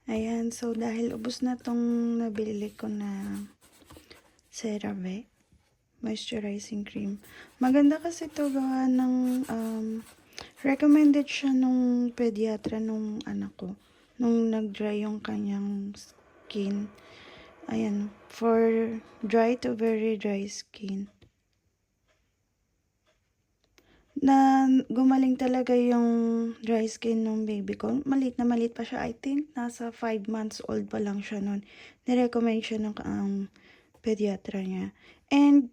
Ayan, so dahil ubos na tong nabili ko na CeraVe moisturizing cream. Maganda kasi to gawa ng recommended siya nung pediatra nung anak ko. Nung nag-dry yung kanyang skin. Ayan, for dry to very dry skin. Na gumaling talaga yung dry skin ng baby ko. Maliit na maliit pa siya. I think nasa 5 months old pa lang siya noon. Nirecommend siya ng pediatra niya. And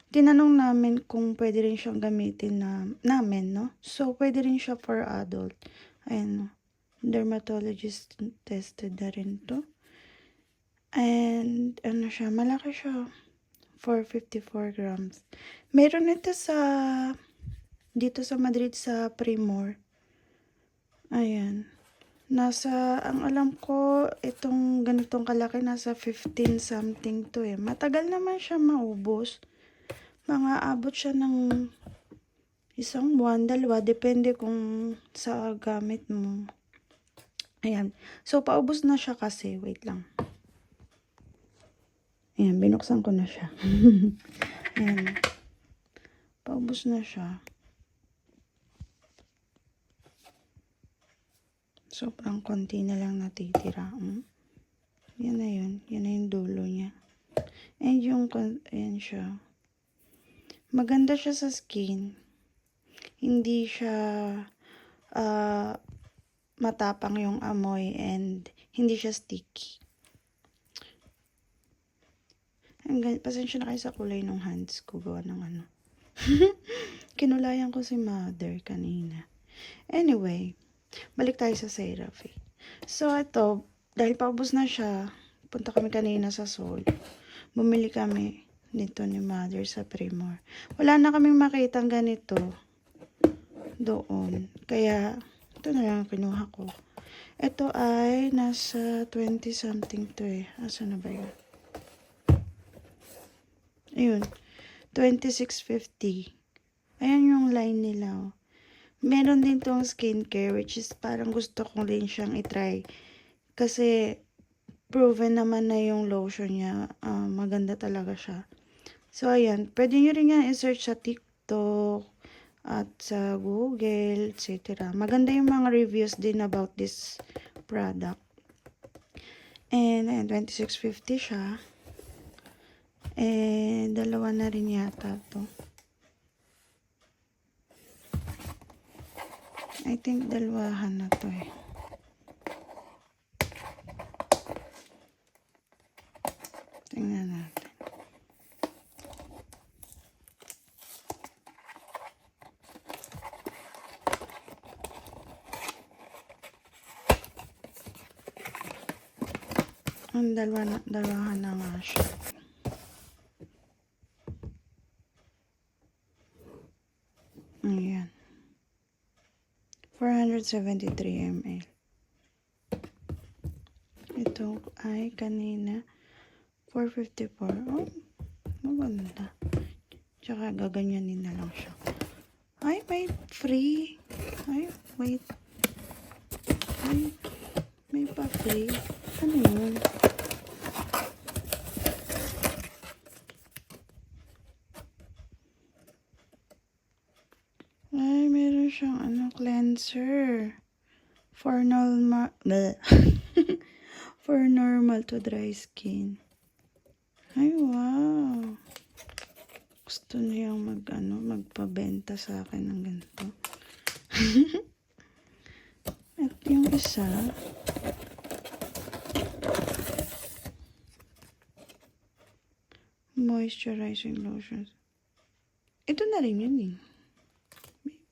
tinanong namin kung pwede rin siyang gamitin namin, no? So, pwede rin siya for adult. Ayan, no? Dermatologist tested na rin to. And, ano siya, malaki siya. 454 grams. Meron ito dito sa Madrid sa Primor. Ayan. Ang alam ko, itong ganitong kalaki, nasa 15 something to eh. Matagal naman siya maubos. Mga abot siya ng isang buwan, dalawa, depende kung sa gamit mo. Ayan. So, paubos na siya kasi. Wait lang. Ayan, binuksan ko na siya. Ayan. Paubos na siya. Sobrang konti na lang natitira. Yan na yun. Yan na yung dulo niya. And ayan siya. Maganda siya sa skin. Hindi siya matapang yung amoy and hindi siya sticky. Pasensya na kayo sa kulay ng hands ko. Gawa ng ano. Kinulayan ko si mother kanina. Anyway, balik tayo sa CeraVe. So, ito, dahil paubos na siya, punta kami kanina sa Seoul. Bumili kami nito ni mother sa Primor. Wala na kaming makitang ganito doon. Kaya, ito na lang kinuha ko. Ito ay nasa 20 something to eh. Asa na ba yun? Ayun. 2650. Ayan yung line nila. Oh. Meron din tong skincare which is parang gusto kong rin siyang itry. Kasi proven naman na yung lotion niya. Maganda talaga siya. So, ayan. Pwede nyo rin yan i-search sa TikTok at sa Google, etc. Maganda yung mga reviews din about this product. And, ayan, 2650 siya. Eh, dalawa na rin yata to. I think dalawahan na to eh. Tingnan natin. Ang dalawahan na nga siya. Ayan. 473 ml. Ito ay kanina 454. Oh, maganda. Tsaka gaganyanin na lang siya. Ay, may free. Ay, wait. Ay, may pa free. Ano yun? Ay, meron siyang cleanser. For normal for normal to dry skin. Ay, wow. Gusto niyang magpabenta sa akin ng ganito. At yung isa, moisturizing lotions. Ito na rin yun eh.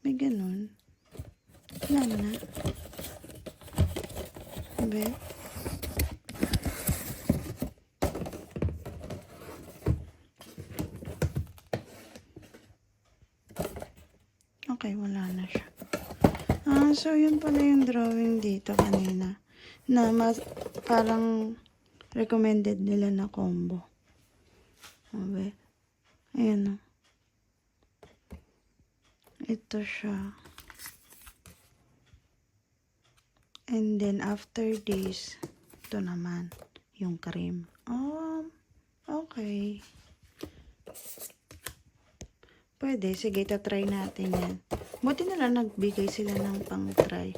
May ganun. Wala na. Sabi? Okay, wala na siya. So yun pala yung drawing dito kanina. Na parang recommended nila na combo. Sabi? Ayan o. Ito siya. And then after this, Ito naman, yung cream. Okay. Pwede. Sige, try natin yan. Buti na lang nagbigay sila ng pang-try.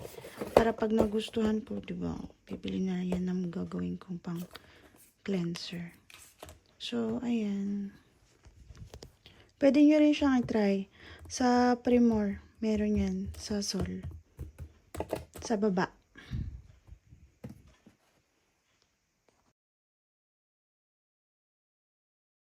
Para pag nagustuhan ko, diba, bibili na yan ng gagawin kong pang-cleanser. So, ayan. Pwede nyo rin siyang i-try. Sa Primor, meron yan. Sa Sol. Sa baba.